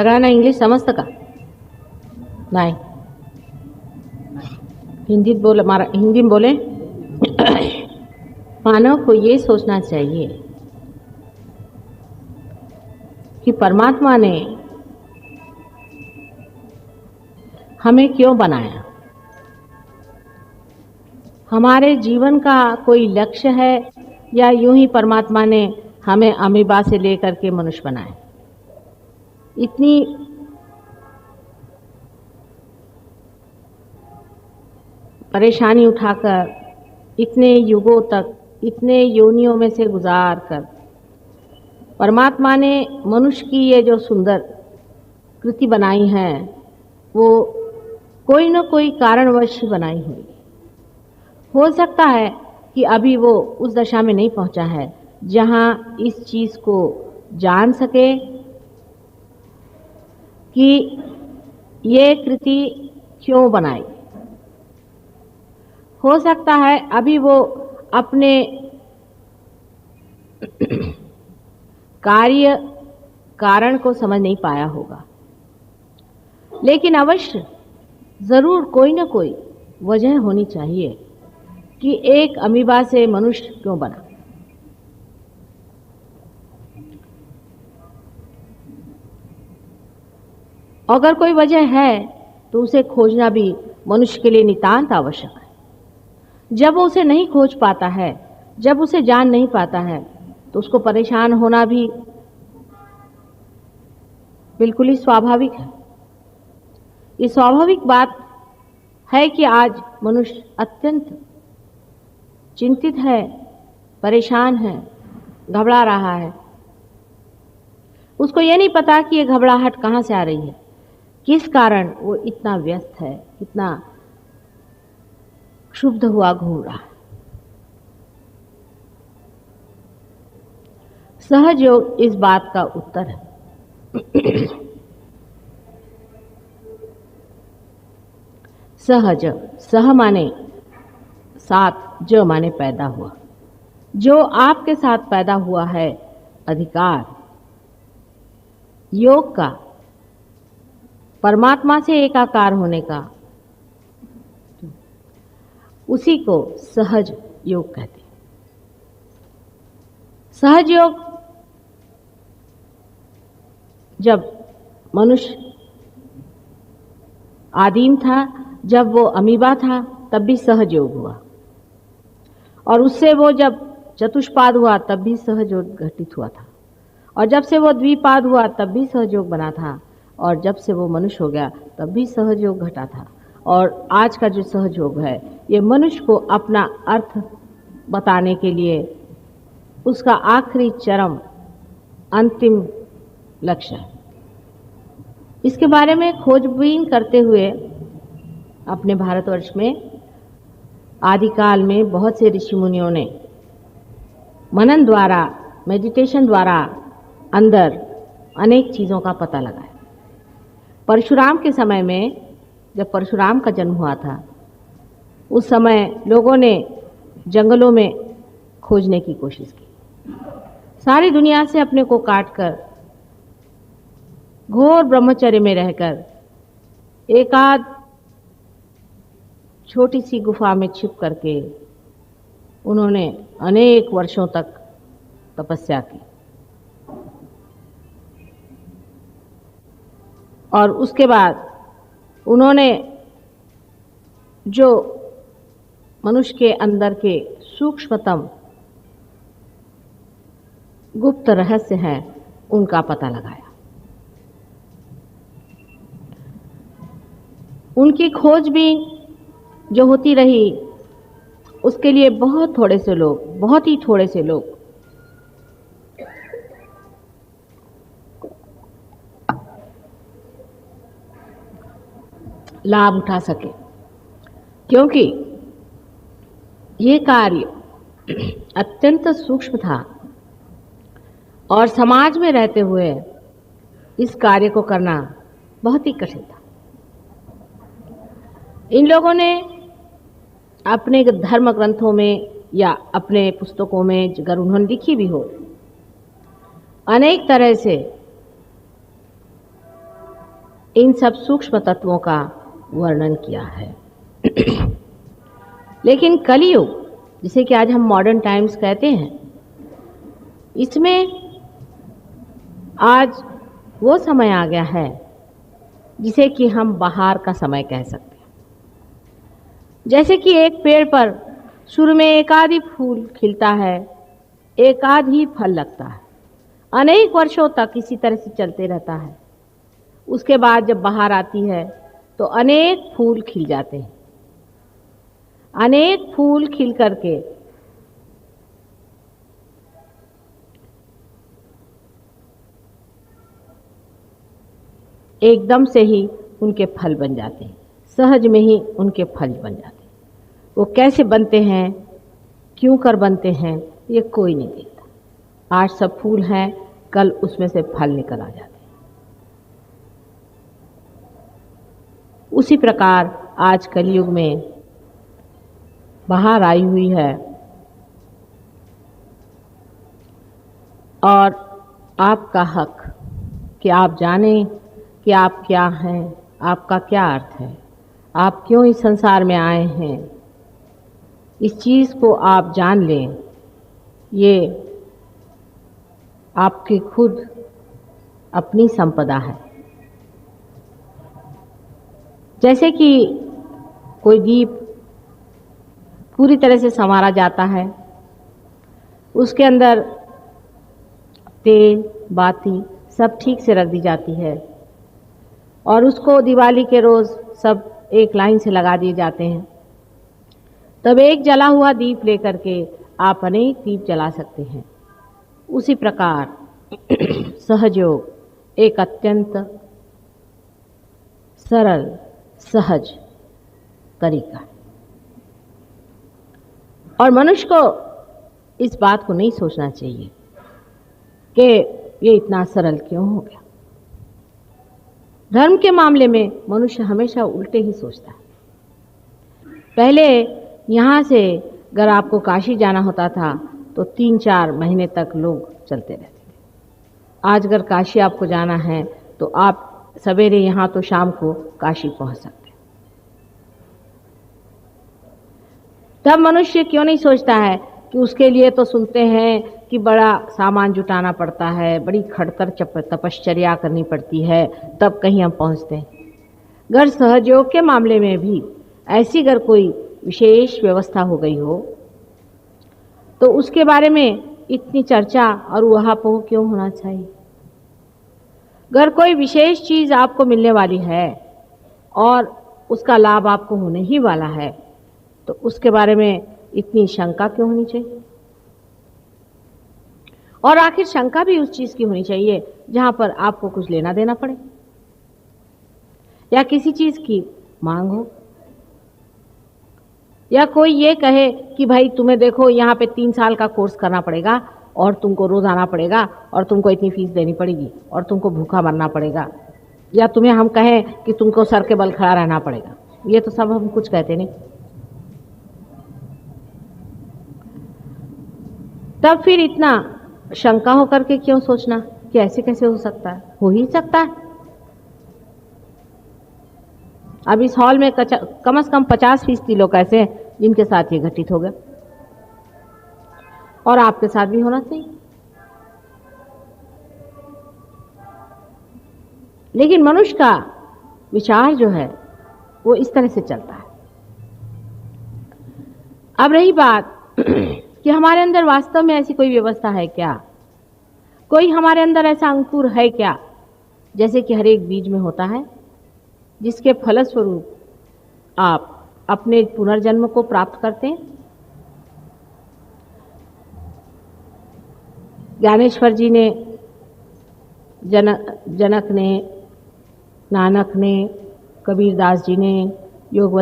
सगळ्यांना इंग्लिश समजतं का? नाही. हिंदी में बोले। मानव को ये सोचना चाहिए कि परमात्मा ने हमें क्यों बनाया, हमारे जीवन का कोई लक्ष्य है या यूं ही परमात्मा ने हमें अमीबा से लेकर के मनुष्य बनाया। इतनी परेशानी उठाकर इतने युगों तक इतने योनियों में से गुजार कर परमात्मा ने मनुष्य की ये जो सुंदर कृति बनाई है वो कोई न कोई कारणवश ही बनाई हुई। हो सकता है कि अभी वो उस दशा में नहीं पहुंचा है जहां इस चीज को जान सके कि ये कृति क्यों बनाई। हो सकता है अभी वो अपने कार्य कारण को समझ नहीं पाया होगा, लेकिन अवश्य जरूर कोई न कोई वजह होनी चाहिए कि एक अमीबा से मनुष्य क्यों बना। अगर कोई वजह है तो उसे खोजना भी मनुष्य के लिए नितांत आवश्यक है। जब वो उसे नहीं खोज पाता है, जब उसे जान नहीं पाता है, तो उसको परेशान होना भी बिल्कुल ही स्वाभाविक है। ये स्वाभाविक बात है कि आज मनुष्य अत्यंत चिंतित है, परेशान है, घबरा रहा है। उसको ये नहीं पता कि ये घबराहट कहाँ से आ रही है, किस कारण वो इतना व्यस्त है, इतना क्षुब्ध हुआ घूम रहा है। सहज योग इस बात का उत्तर है। सहज, सह माने साथ, ज माने पैदा हुआ। जो आपके साथ पैदा हुआ है अधिकार योग का, परमात्मा से एकाकार होने का, उसी को सहज योग कहते हैं। सहज योग जब मनुष्य आदिम था, जब वो अमीबा था, तब भी सहज योग हुआ, और उससे वो जब चतुष्पाद हुआ तब भी सहज योग घटित हुआ था, और जब से वो द्विपाद हुआ तब भी सहज योग बना था, और जब से वो मनुष्य हो गया तब भी सहज योग घटा था। और आज का जो सहज योग है ये मनुष्य को अपना अर्थ बताने के लिए उसका आखिरी चरम अंतिम लक्ष्य है। इसके बारे में खोजबीन करते हुए अपने भारतवर्ष में आदिकाल में बहुत से ऋषि मुनियों ने मनन द्वारा, मेडिटेशन द्वारा अंदर अनेक चीज़ों का पता लगाया। परशुराम के समय में, जब परशुराम का जन्म हुआ था, उस समय लोगों ने जंगलों में खोजने की कोशिश की। सारी दुनिया से अपने को काटकर घोर ब्रह्मचर्य में रहकर एकाध छोटी सी गुफा में छिप करके उन्होंने अनेक वर्षों तक तपस्या की, और उसके बाद उन्होंने जो मनुष्य के अंदर के सूक्ष्मतम गुप्त रहस्य हैं उनका पता लगाया। उनकी खोज भी जो होती रही, उसके लिए बहुत थोड़े से लोग, बहुत ही थोड़े से लोग लाभ उठा सके, क्योंकि ये कार्य अत्यंत सूक्ष्म था और समाज में रहते हुए इस कार्य को करना बहुत ही कठिन था। इन लोगों ने अपने धर्म ग्रंथों में या अपने पुस्तकों में, अगर उन्होंने लिखी भी हो, अनेक तरह से इन सब सूक्ष्म तत्वों का वर्णन किया है। लेकिन कलियुग, जिसे कि आज हम मॉडर्न टाइम्स कहते हैं, इसमें आज वो समय आ गया है जिसे कि हम बहार का समय कह सकते हैं। जैसे कि एक पेड़ पर शुरू में एक आध ही फूल खिलता है, एक आध ही फल लगता है, अनेक वर्षों तक इसी तरह से चलते रहता है। उसके बाद जब बहार आती है तो अनेक फूल खिल जाते हैं। अनेक फूल खिल करके एकदम से ही उनके फल बन जाते हैं, सहज में ही उनके फल बन जाते हैं। वो कैसे बनते हैं, क्यों कर बनते हैं, ये कोई नहीं देखता। आज सब फूल हैं, कल उसमें से फल निकल आ जाते हैं। उसी प्रकार आज कलयुग में बहार आई हुई है और आपका हक कि आप जानें कि आप क्या हैं, आपका क्या अर्थ है, आप क्यों इस संसार में आए हैं, इस चीज़ को आप जान लें। ये आपकी खुद अपनी संपदा है। जैसे कि कोई दीप पूरी तरह से संवारा जाता है, उसके अंदर तेल बाती सब ठीक से रख दी जाती है और उसको दिवाली के रोज़ सब एक लाइन से लगा दिए जाते हैं। तब एक जला हुआ दीप लेकर के आप अनेक दीप जला सकते हैं। उसी प्रकार सहयोग एक अत्यंत सरल सहज तरीका है और मनुष्य को इस बात को नहीं सोचना चाहिए कि ये इतना सरल क्यों हो गया। धर्म के मामले में मनुष्य हमेशा उल्टे ही सोचता है। पहले यहाँ से अगर आपको काशी जाना होता था तो 3-4 महीने तक लोग चलते रहते थे। आज अगर काशी आपको जाना है तो आप सवेरे यहाँ तो शाम को काशी पहुँच सकते हैं। तब मनुष्य क्यों नहीं सोचता है कि उसके लिए तो सुनते हैं कि बड़ा सामान जुटाना पड़ता है, बड़ी खड़तर तपश्चर्या करनी पड़ती है, तब कहीं हम पहुँचते हैं। अगर सहयोग के मामले में भी ऐसी अगर कोई विशेष व्यवस्था हो गई हो तो उसके बारे में इतनी चर्चा और उहापोह क्यों होना चाहिए। अगर कोई विशेष चीज़ आपको मिलने वाली है और उसका लाभ आपको होने ही वाला है तो उसके बारे में इतनी शंका क्यों होनी चाहिए। और आखिर शंका भी उस चीज़ की होनी चाहिए जहाँ पर आपको कुछ लेना देना पड़े या किसी चीज़ की मांग हो, या कोई ये कहे कि भाई तुम्हें देखो यहाँ पे 3 साल का कोर्स करना पड़ेगा और तुमको रोज आना पड़ेगा और तुमको इतनी फीस देनी पड़ेगी और तुमको भूखा मरना पड़ेगा, या तुम्हें हम कहें कि तुमको सर के बल खड़ा रहना पड़ेगा। ये तो सब हम कुछ कहते नहीं। तब फिर इतना शंका होकर के क्यों सोचना कि ऐसे कैसे हो सकता है। हो ही सकता है। अब इस हॉल में कम से कम 50% लोग ऐसे हैं जिनके साथ ये घटित हो गया और आपके साथ भी होना चाहिए। लेकिन मनुष्य का विचार जो है वो इस तरह से चलता है। अब रही बात कि हमारे अंदर वास्तव में ऐसी कोई व्यवस्था है क्या, कोई हमारे अंदर ऐसा अंकुर है क्या, जैसे कि हर एक बीज में होता है, जिसके फलस्वरूप आप अपने पुनर्जन्म को प्राप्त करते हैं। ज्ञानेश्वर जी ने, जनक ने, नानक ने, कबीरदास जी ने, योग